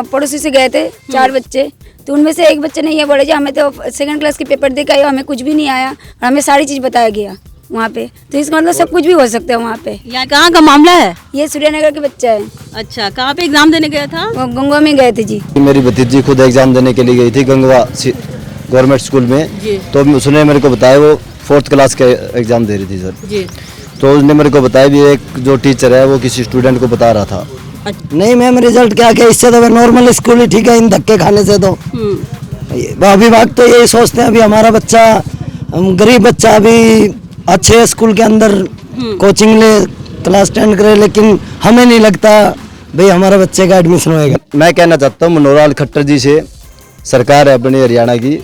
पड़ोसी से गए थे 4 बच्चे, तो उनमें से एक बच्चे नहीं है बड़े जी, हमें तो 2nd क्लास के पेपर दे के आए, हमें कुछ भी नहीं आया और हमें सारी चीज़ बताया गया वहाँ पे। तो इसका मतलब सब कुछ भी हो सकता है वहाँ पे। यहाँ कहाँ का मामला है? ये सूर्यनगर के बच्चा है। अच्छा, कहाँ पे एग्जाम देने गया था? वो गंगवा में गए थे जी। मेरी भतीजी खुद एग्जाम देने के लिए गई थी गंगवा गवर्नमेंट स्कूल में, तो उसने मेरे को बताया वो 4th क्लास के एग्जाम दे रही थी सर जी। तो उसने मेरे को बताया भी एक जो टीचर है वो किसी स्टूडेंट को बता रहा था। नहीं मैम, रिजल्ट क्या क्या, इससे तो नॉर्मल स्कूल ही ठीक है, इन धक्के खाने से तो अभिभावक तो यही सोचते हैं अभी हमारा बच्चा गरीब बच्चा अभी अच्छे स्कूल के अंदर कोचिंग ले क्लास 10 करे, लेकिन हमें नहीं लगता भाई हमारा बच्चे का एडमिशन होएगा। मैं कहना चाहता हूँ मनोहरलाल खट्टर जी से, सरकार है अपनी हरियाणा की,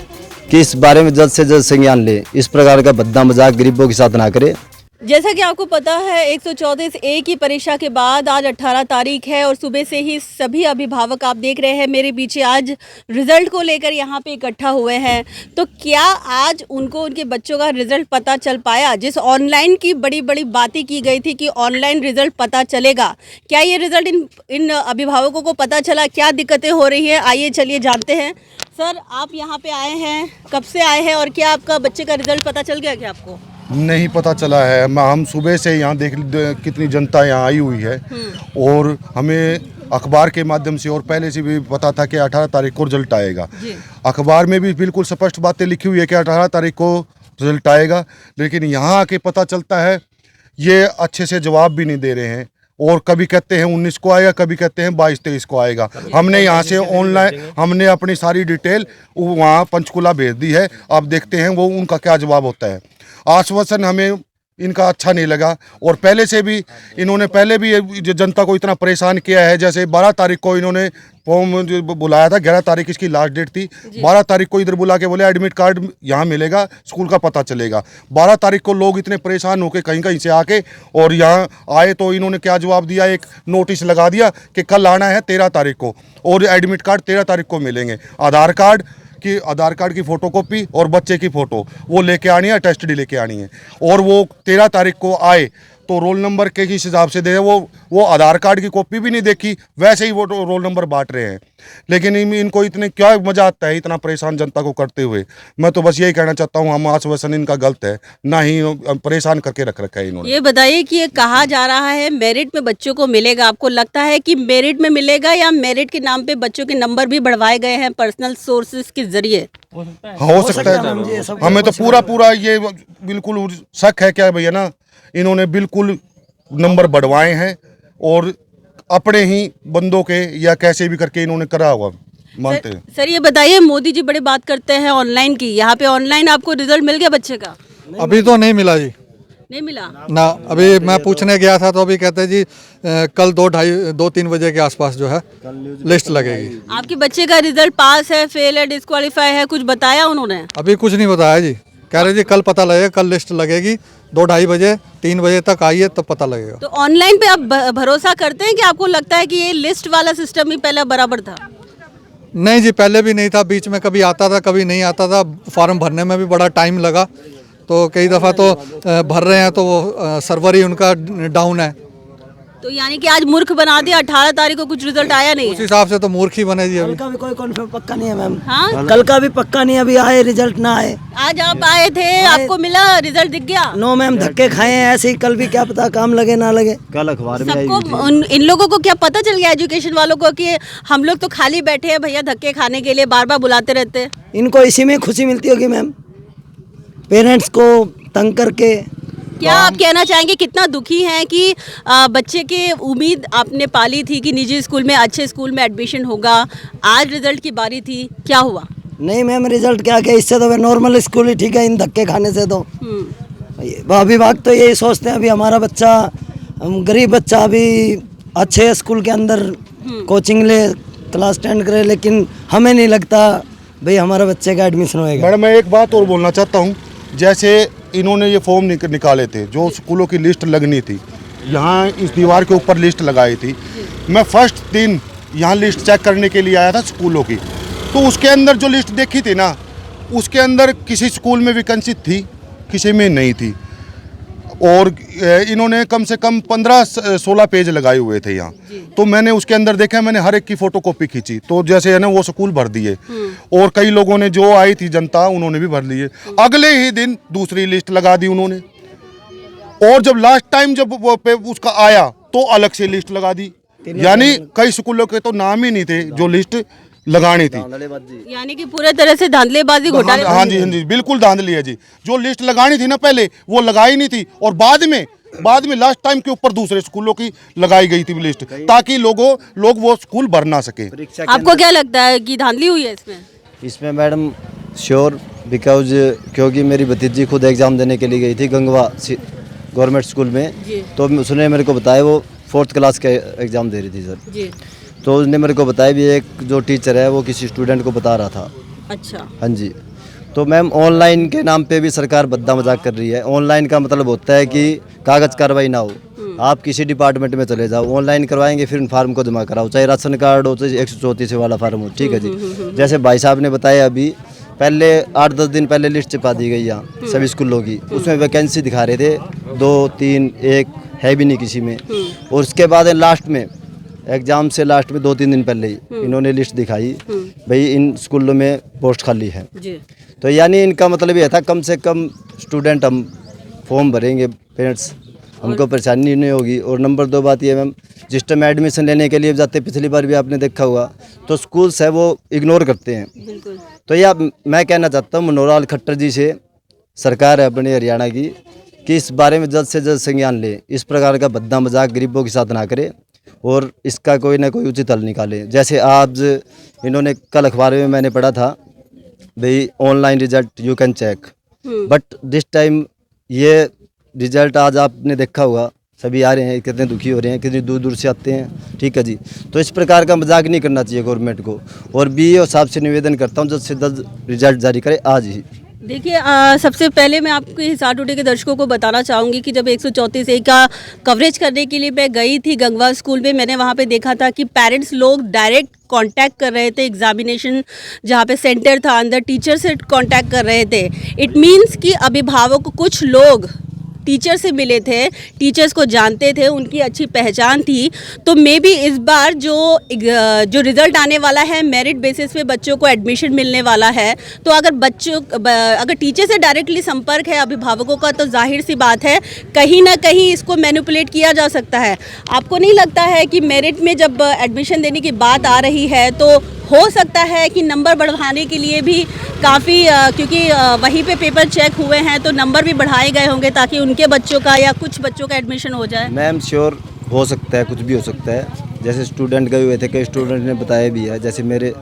कि इस बारे में जल्द से जल्द संज्ञान ले, इस प्रकार का भद्दा मजाक गरीबों के साथ ना करे। जैसा कि आपको पता है 134A की परीक्षा के बाद आज 18 तारीख है और सुबह से ही सभी अभिभावक आप देख रहे हैं मेरे पीछे आज रिजल्ट को लेकर यहाँ पे इकट्ठा हुए हैं। तो क्या आज उनको उनके बच्चों का रिजल्ट पता चल पाया? जिस ऑनलाइन की बड़ी बड़ी बातें की गई थी कि ऑनलाइन रिजल्ट पता चलेगा, क्या ये रिजल्ट इन अभिभावकों को पता चला? क्या दिक्कतें हो रही हैं, आइए चलिए जानते हैं। सर, आप यहाँ पे आए हैं, कब से आए हैं और क्या आपका बच्चे का रिजल्ट पता चल गया क्या आपको? नहीं पता चला है। हम सुबह से यहाँ देख कितनी जनता यहाँ आई हुई है और हमें अखबार के माध्यम से और पहले से भी पता था कि 18 तारीख को रिजल्ट आएगा। अखबार में भी बिल्कुल स्पष्ट बातें लिखी हुई है कि 18 तारीख को रिजल्ट आएगा, लेकिन यहाँ आके पता चलता है ये अच्छे से जवाब भी नहीं दे रहे हैं और कभी कहते हैं 19 को आएगा, कभी कहते हैं 22-23 को आएगा। हमने यहाँ से ऑनलाइन हमने अपनी सारी डिटेल वहाँ पंचकुला भेज दी है, अब देखते हैं वो उनका क्या जवाब होता है। आश्वासन हमें इनका अच्छा नहीं लगा और पहले से भी इन्होंने पहले भी जो जनता को इतना परेशान किया है, जैसे 12 तारीख को इन्होंने फॉर्म बुलाया था, 11 तारीख इसकी लास्ट डेट थी, 12 तारीख को इधर बुला के बोले एडमिट कार्ड यहाँ मिलेगा, स्कूल का पता चलेगा। 12 तारीख को लोग इतने परेशान होकर कहीं कहीं से आके और यहाँ आए तो इन्होंने क्या जवाब दिया, एक नोटिस लगा दिया कि कल आना है 13 तारीख को और एडमिट कार्ड 13 तारीख को मिलेंगे। आधार कार्ड की फोटोकॉपी और बच्चे की फ़ोटो वो लेके आनी है, टेस्ट डी लेके आनी है और वो 13 तारीख को आए तो रोल नंबर के किस हिसाब से दे, वो आधार कार्ड की कॉपी भी नहीं देखी, वैसे ही वो रोल नंबर बांट रहे हैं। लेकिन इनको इतने क्या मजा आता है इतना परेशान जनता को करते हुए। मैं तो बस यही कहना चाहता हूँ, हम आश्वासन इनका गलत है, ना ही परेशान करके रख रखा है इन्होंने। ये बताइए कि ये कहा जा रहा है मेरिट में बच्चों को मिलेगा, आपको लगता है कि मेरिट में मिलेगा या मेरिट के नाम पे बच्चों के नंबर भी बढ़वाए गए हैं पर्सनल सोर्सेज के जरिए? हो सकता है, हमें तो पूरा ये बिल्कुल शक है क्या भैया ना, इन्होंने बिल्कुल नंबर बढ़वाए हैं और अपने ही बंदों के या कैसे भी करके इन्होंने करा हुआ मानते हैं। सर ये बताइए, मोदी जी बड़ी बात करते हैं ऑनलाइन की, यहाँ पे ऑनलाइन आपको रिजल्ट मिल गया बच्चे का? अभी तो नहीं मिला जी, नहीं मिला ना। अभी मैं पूछने गया था तो अभी कहते हैं जी कल 2-3 बजे के आसपास जो है लिस्ट लगेगी। आपके बच्चे का रिजल्ट पास है, फेल है, डिस्क्वालीफाई है, कुछ बताया उन्होंने? अभी कुछ नहीं बताया जी, कह रहे जी कल पता लगेगा, कल लिस्ट लगेगी, 2-2:30 बजे 3 बजे तक आइए तब पता लगेगा। तो ऑनलाइन पे आप भरोसा करते हैं कि आपको लगता है कि ये लिस्ट वाला सिस्टम ही पहले बराबर था? नहीं जी, पहले भी नहीं था, बीच में कभी आता था कभी नहीं आता था, फॉर्म भरने में भी बड़ा टाइम लगा, तो कई दफ़ा तो भर रहे हैं तो वो सर्वर ही उनका डाउन है। तो यानी कि आज मूर्ख बना दिया, 18 तारीख को कुछ रिजल्ट आया नहीं? उस हिसाब से तो मूर्ख ही बने जी। अभी कल का भी कोई कन्फर्म पक्का नहीं है मैम। हाँ? कल का भी पक्का नहीं, अभी आए रिजल्ट ना आए। आज आप आए थे, आपको मिला रिजल्ट दिख गया? नो मैम, धक्के खाए हैं ऐसे ही, कल भी क्या पता काम लगे ना लगे। कल अखबार में सबको इन लोगों को क्या पता चल गया, एजुकेशन वालों को, कि हम लोग तो खाली बैठे हैं भैया धक्के खाने के लिए, बार बार बुलाते रहते हैं? इनको इसी में खुशी मिलती होगी मैम, पेरेंट्स को तंग करके। क्या आप कहना चाहेंगे, कितना दुखी हैं कि बच्चे के उम्मीद आपने पाली थी कि निजी स्कूल में, अच्छे स्कूल में एडमिशन होगा, आज रिजल्ट की बारी थी, क्या हुआ? नहीं मैम, रिजल्ट क्या क्या, इससे तो नॉर्मल स्कूल ही ठीक है, इन धक्के खाने से तो अभिभावक तो यही सोचते हैं अभी हमारा बच्चा गरीब बच्चा अभी अच्छे स्कूल के अंदर कोचिंग ले क्लास 10 करे, लेकिन हमें नहीं लगता भाई हमारा बच्चे का एडमिशन होएगा। मैडम मैं एक बात और बोलना चाहता हूँ, जैसे इन्होंने ये फॉर्म निकाले थे जो स्कूलों की लिस्ट लगनी थी, यहाँ इस दीवार के ऊपर लिस्ट लगाई थी, मैं फर्स्ट दिन यहाँ लिस्ट चेक करने के लिए आया था स्कूलों की, तो उसके अंदर जो लिस्ट देखी थी ना, उसके अंदर किसी स्कूल में वैकेंसी थी, किसी में नहीं थी। और इन्होंने कम से कम 15-16 पेज लगाए हुए थे यहाँ। तो मैंने उसके अंदर देखा, मैंने हर एक की फोटोकॉपी खींची, तो जैसे है ना वो स्कूल भर दिए। और कई लोगों ने जो आई थी जनता उन्होंने भी भर लिए। अगले ही दिन दूसरी लिस्ट लगा दी उन्होंने, और जब लास्ट टाइम जब वो उसका आया तो अलग से लिस्ट लगा दी। यानी कई स्कूलों के तो नाम ही नहीं थे जो लिस्ट लगानी थी। यानी कि पूरे तरह से धांधलेबाजी घोटाले। हाँ जी, हाँ जी, बिल्कुल धांधली है जी। जो लिस्ट लगानी थी ना पहले वो लगाई नहीं थी, और बाद में लास्ट टाइम के ऊपर दूसरे स्कूलों की लगाई गई थी लिस्ट, ताकि लोग वो स्कूल भर ना सके। आपको क्या लगता है कि धांधली हुई है इसमें मैडम? श्योर, बिकॉज क्योंकि मेरी भतीजी खुद एग्ज़ाम देने के लिए गई थी गंगवा गवर्नमेंट स्कूल में, तो उसने मेरे को बताया वो 4th क्लास का एग्ज़ाम दे रही थी सर जी। तो उसने मेरे को बताया भी, एक जो टीचर है वो किसी स्टूडेंट को बता रहा था। अच्छा। हाँ जी। तो मैम ऑनलाइन के नाम पे भी सरकार बद्दा मजाक कर रही है। ऑनलाइन का मतलब होता है कि कागज़ कार्रवाई ना हो, आप किसी डिपार्टमेंट में चले जाओ, ऑनलाइन करवाएंगे, फिर उन फार्म को जमा कराओ, चाहे राशन कार्ड हो, चाहे 134 वाला फार्म हो। ठीक है जी। जैसे भाई साहब ने बताया अभी, पहले 8-10 दिन पहले लिस्ट चिपा दी गई यहाँ सभी स्कूलों की, उसमें वैकेंसी दिखा रहे थे 2-3, 1 है भी नहीं किसी में। और उसके बाद लास्ट में एग्ज़ाम से लास्ट में 2-3 दिन पहले ही इन्होंने लिस्ट दिखाई, भाई इन स्कूलों में पोस्ट खाली है। तो यानी इनका मतलब ये था कम से कम स्टूडेंट हम फॉर्म भरेंगे, पेरेंट्स हमको परेशानी नहीं होगी। और नंबर 2 बात ये मैम, जिस टाइम एडमिशन लेने के लिए जाते, पिछली बार भी आपने देखा हुआ, तो स्कूल्स है वो इग्नोर करते हैं। बिल्कुल। तो यह मैं कहना चाहता हूँ मनोहर लाल खट्टर जी से, सरकार है अपने हरियाणा की, कि इस बारे में जल्द से जल्द संज्ञान ले, इस प्रकार का भद्दा मजाक गरीबों के साथ ना करे और इसका कोई ना कोई उचित हल निकाले। जैसे आज इन्होंने कल अखबार में मैंने पढ़ा था, भाई online result you can check, but this time ये रिजल्ट आज आपने देखा होगा, सभी आ रहे हैं, कितने दुखी हो रहे हैं, कितनी दूर दूर से आते हैं। ठीक है जी। तो इस प्रकार का मजाक नहीं करना चाहिए गवर्नमेंट को, और बीईओ साहब से निवेदन करता हूँ जल्द से जल्द रिजल्ट जारी करे आज ही। देखिए, सबसे पहले मैं आपके हिसार टूडे के दर्शकों को बताना चाहूँगी कि जब 134A का कवरेज करने के लिए मैं गई थी गंगवा स्कूल में, मैंने वहाँ पे देखा था कि पेरेंट्स लोग डायरेक्ट कांटेक्ट कर रहे थे, एग्जामिनेशन जहाँ पे सेंटर था अंदर टीचर से कांटेक्ट कर रहे थे। इट मीन्स कि अभिभावक कुछ लोग टीचर से मिले थे, टीचर्स को जानते थे, उनकी अच्छी पहचान थी। तो मे बी इस बार जो रिज़ल्ट आने वाला है, मेरिट बेसिस पे बच्चों को एडमिशन मिलने वाला है, तो अगर टीचर से डायरेक्टली संपर्क है अभिभावकों का, तो जाहिर सी बात है कहीं ना कहीं इसको मैनिपुलेट किया जा सकता है। आपको नहीं लगता है कि मेरिट में जब एडमिशन देने की बात आ रही है तो हो सकता है कि नंबर बढ़ाने के लिए भी काफ़ी, क्योंकि वहीं पे पेपर चेक हुए हैं तो नंबर भी बढ़ाए गए होंगे ताकि उनके बच्चों का या कुछ बच्चों का एडमिशन हो जाए? मैम श्योर हो सकता है, कुछ भी हो सकता है। जैसे स्टूडेंट गए हुए थे, कई स्टूडेंट ने बताया भी है, जैसे मेरे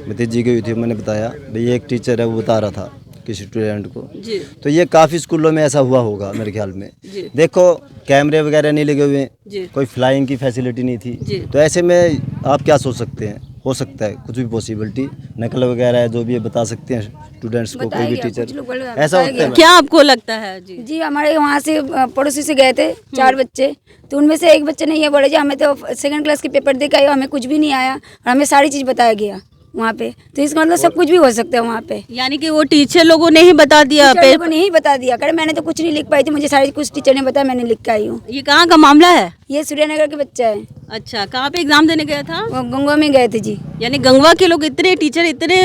भतीजी गई हुई थी, मैंने बताया भाई एक टीचर है वो बता रहा था किसी स्टूडेंट को जी। तो ये काफ़ी स्कूलों में ऐसा हुआ होगा मेरे ख्याल में जी। देखो कैमरे वगैरह नहीं लगे हुए, कोई फ्लाइंग की फैसिलिटी नहीं थी जी। तो ऐसे में आप क्या सोच सकते हैं, हो सकता है कुछ भी पॉसिबिलिटी, नकल वगैरह है जो भी बता सकते हैं स्टूडेंट्स को, कोई भी टीचर ऐसा होता है। क्या आपको लगता है? जी जी, हमारे वहाँ से पड़ोसी से गए थे 4 बच्चे, तो उनमें से एक बच्चे ने ये बोले जी हमें तो 2nd क्लास के पेपर दे के आए, हमें कुछ भी नहीं आया, और हमें सारी चीज़ बताया गया वहाँ पे। तो इसका मतलब सब कुछ भी हो सकता है वहाँ पे। यानी कि वो टीचर लोगों ने ही बता दिया, टीचर लोगों ने ही बता दिया, करे मैंने तो कुछ नहीं लिख पाई थी, मुझे सारी कुछ टीचर ने बताया, मैंने लिख के आई हूँ। ये कहाँ का मामला है? ये सूर्यनगर के बच्चा है। अच्छा, कहाँ पे एग्जाम देने गया था? वो गंगवा में गए थे जी। यानी गंगवा के लोग इतने टीचर इतने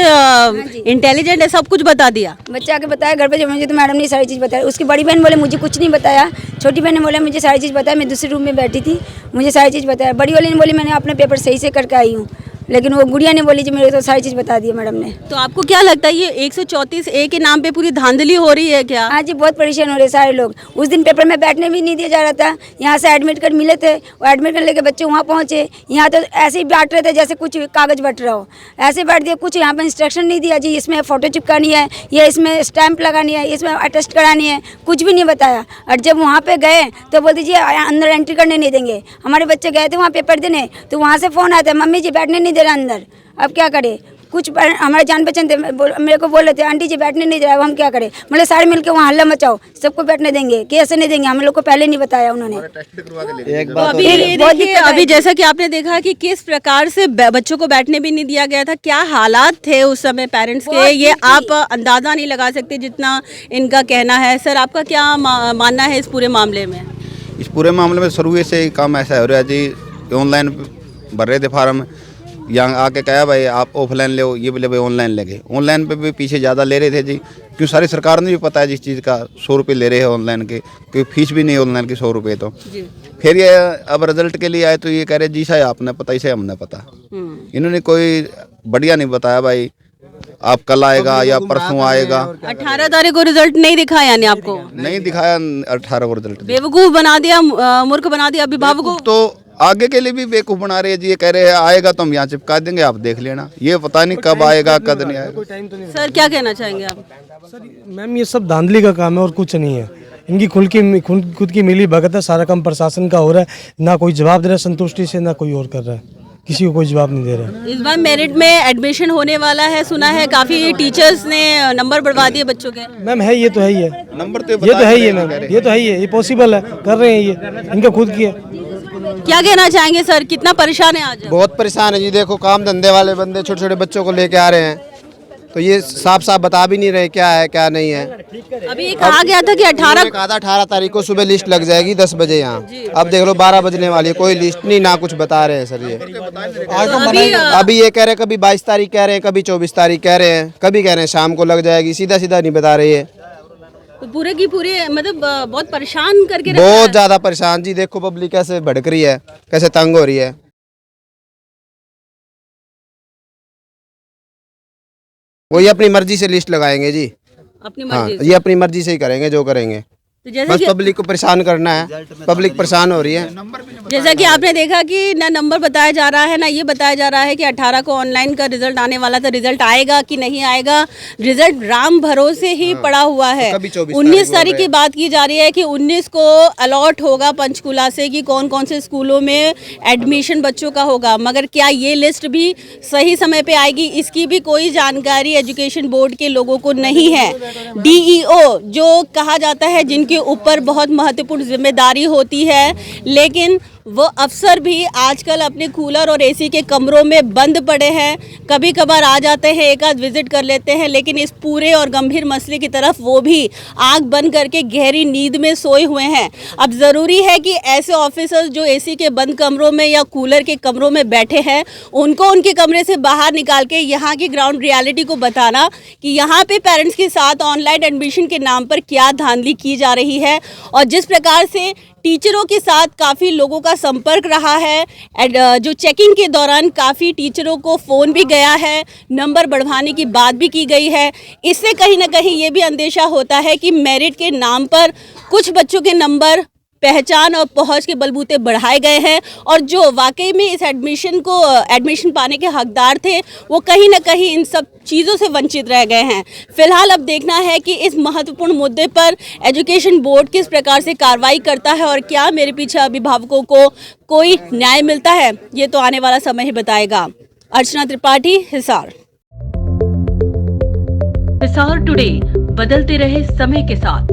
इंटेलिजेंट है, सब कुछ बता दिया। बच्चा आके बताया घर पे, जब मुझे तो मैडम ने सारी चीज़ बताया। उसकी बड़ी बहन बोले मुझे कुछ नहीं बताया, छोटी बहन ने बोला मुझे सारी चीज़ बताया, मैं दूसरे रूम में बैठी थी, मुझे सारी चीज़ बताया। बड़ी वाली ने बोली मैंने अपने पेपर सही से करके आई हूँ, लेकिन वो गुड़िया ने बोली जी मेरे तो सारी चीज़ बता दी मैडम ने। तो आपको क्या लगता है ये 134A के नाम पे पूरी धांधली हो रही है क्या? हाँ जी, बहुत परेशान हो रहे सारे लोग। उस दिन पेपर में बैठने भी नहीं दिया जा रहा था, यहाँ से एडमिट कार्ड मिले थे, वो एडमिट कार्ड लेके बच्चे वहाँ पहुँचे, यहाँ तो ऐसे ही बांट रहे थे जैसे कुछ कागज़ बट रहा हो, ऐसे बांट दिया। कुछ यहाँ पर इंस्ट्रक्शन नहीं दिया जी इसमें फ़ोटो चिपकानी है, ये इसमें स्टैंप लगानी है, इसमें अटेस्ट करानी है, कुछ भी नहीं बताया। और जब वहाँ पर गए तो बोलते जी अंदर एंट्री करने नहीं देंगे। हमारे बच्चे गए थे वहाँ पेपर देने, तो वहाँ से फ़ोन आया था मम्मी जी बैठने नहीं दे रहा अंदर, अब क्या करें। कुछ हमारे जान पहचान थे, मेरे को बोल रहे थे आंटी जी बैठने नहीं दे रहा, हम क्या करें। मतलब सारे मिलकर वहाँ हल्ला मचाओ, सबको बैठने देंगे, कैसे नहीं देंगे, हम लोग को पहले नहीं बताया उन्होंने। एक तो बात अभी ये देखिए, अभी जैसा कि आपने देखा कि किस प्रकार से बच्चों को बैठने भी नहीं दिया गया था, क्या हालात थे उस समय पेरेंट्स के, ये आप अंदाजा नहीं लगा सकते जितना इनका कहना है। सर, आपका क्या मानना है इस पूरे मामले में? इस पूरे मामले में शुरू से ही काम ऐसा हो रहा है जी, ऑनलाइन भर रहे थे फार्म, यहाँ आके कहा भाई आप ऑफलाइन ले, ये बोले भाई ऑनलाइन ले गए। ऑनलाइन पे भी पीछे ज़्यादा ले रहे थे जी, क्यों सारी सरकार ने भी पता है जिस चीज़ का 100 रुपये ले रहे हैं ऑनलाइन के, क्योंकि फीस भी नहीं ऑनलाइन की 100 रुपये। तो फिर ये अब रिजल्ट के लिए आए तो ये कह रहे जी साहब आपने पता, इसे हमने पता। इन्होंने कोई बढ़िया नहीं बताया भाई आप कल आएगा या परसों आएगा। 18 तारीख को रिजल्ट नहीं दिखाया यानी आपको? नहीं दिखाया 18 को रिजल्ट। बेवकूफ बना दिया, मूर्ख बना दिया अभिभावकों। तो आगे के लिए भी बेवकूफ बना रहे हैं जी, ये कह रहे हैं आएगा तो हम यहाँ चिपका देंगे, आप देख लेना। ये पता नहीं कब आएगा कब नहीं आएगा। सर, क्या कहना चाहेंगे आप? सर मैम, ये सब धांधली का काम है और कुछ नहीं है। इनकी खुद की मिली भगत है, सारा काम प्रशासन का हो रहा है, ना कोई जवाब दे रहा है संतुष्टि से, ना कोई और कर रहा है, किसी को कोई जवाब नहीं दे रहा है। इस बार मेरिट में एडमिशन होने वाला है, सुना है काफी टीचर्स ने नंबर बढ़वा दिए बच्चों के। मैम है, ये तो है ही है, नंबर ये तो है ही है मैम, ये तो है ही है, ये पॉसिबल है, कर रहे हैं, ये इनका खुद की है। क्या कहना चाहेंगे सर, कितना परेशान है आज? बहुत परेशान है जी। देखो काम धंधे वाले बंदे छोटे छोटे बच्चों को लेके आ रहे हैं, तो ये साफ साफ बता भी नहीं रहे क्या है क्या नहीं है। अभी ये कहा गया था कि 18 तारीख को सुबह लिस्ट लग जाएगी 10 बजे यहाँ। अब देख लो 12 बजने वाली है, कोई लिस्ट नहीं, ना कुछ बता रहे हैं सर। ये अभी ये कह रहे हैं कभी 22 तारीख कह रहे हैं, कभी 24 तारीख कह रहे हैं, कभी कह रहे हैं शाम को लग जाएगी, सीधा सीधा नहीं बता रही है। तो पूरे की पूरे मतलब बहुत परेशान करके रखा बहुत है। ज्यादा परेशान जी। देखो पब्लिक कैसे भड़क रही है, कैसे तंग हो रही है। वो ये अपनी मर्जी से लिस्ट लगाएंगे जी, अपनी हाँ मर्जी से। ये अपनी मर्जी से ही करेंगे जो करेंगे। तो जैसे बस कि पब्लिक को परेशान करना है, पब्लिक परेशान हो रही है। जैसा कि आपने देखा कि ना नंबर बताया जा रहा है, ना ये बताया जा रहा है कि 18 को ऑनलाइन का रिजल्ट आने वाला था, रिजल्ट आएगा कि नहीं आएगा। रिजल्ट राम भरोसे ही पड़ा हुआ है। 19 तारीख की बात की जा रही है कि 19 को अलॉट होगा पंचकुला से कि कौन कौन से स्कूलों में एडमिशन बच्चों का होगा, मगर क्या ये लिस्ट भी सही समय पे आएगी, इसकी भी कोई जानकारी एजुकेशन बोर्ड के लोगों को नहीं है। DEO जो कहा जाता है जिनके ऊपर बहुत महत्वपूर्ण जिम्मेदारी होती है, लेकिन वो अफसर भी आजकल अपने कूलर और एसी के कमरों में बंद पड़े हैं। कभी कभार आ जाते हैं, एक आध विजिट कर लेते हैं, लेकिन इस पूरे और गंभीर मसले की तरफ वो भी आंख बंद करके गहरी नींद में सोए हुए हैं। अब ज़रूरी है कि ऐसे ऑफिसर्स जो एसी के बंद कमरों में या कूलर के कमरों में बैठे हैं, उनको उनके कमरे से बाहर निकाल के यहाँ की ग्राउंड रियलिटी को बताना कि यहाँ पे पेरेंट्स के साथ ऑनलाइन एडमिशन के नाम पर क्या धांधली की जा रही है। और जिस प्रकार से टीचरों के साथ काफ़ी लोगों का संपर्क रहा है, जो चेकिंग के दौरान काफ़ी टीचरों को फ़ोन भी गया है, नंबर बढ़वाने की बात भी की गई है। इससे कहीं ना कहीं ये भी अंदेशा होता है कि मेरिट के नाम पर कुछ बच्चों के नंबर पहचान और पहुंच के बलबूते बढ़ाए गए हैं, और जो वाकई में इस एडमिशन पाने के हकदार थे वो कहीं ना कहीं इन सब चीज़ों से वंचित रह गए हैं। फिलहाल अब देखना है कि इस महत्वपूर्ण मुद्दे पर एजुकेशन बोर्ड किस प्रकार से कार्रवाई करता है और क्या मेरे पीछे अभिभावकों को कोई न्याय मिलता है, ये तो आने वाला समय ही बताएगा। अर्चना त्रिपाठी, हिसार। हिसार टुडे, बदलते रहे समय के साथ।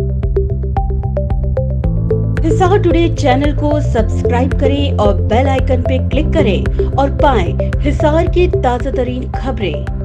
हिसार टुडे चैनल को सब्सक्राइब करें और बेल आइकन पे क्लिक करें और पाएं हिसार की ताज़ा तरीन खबरें।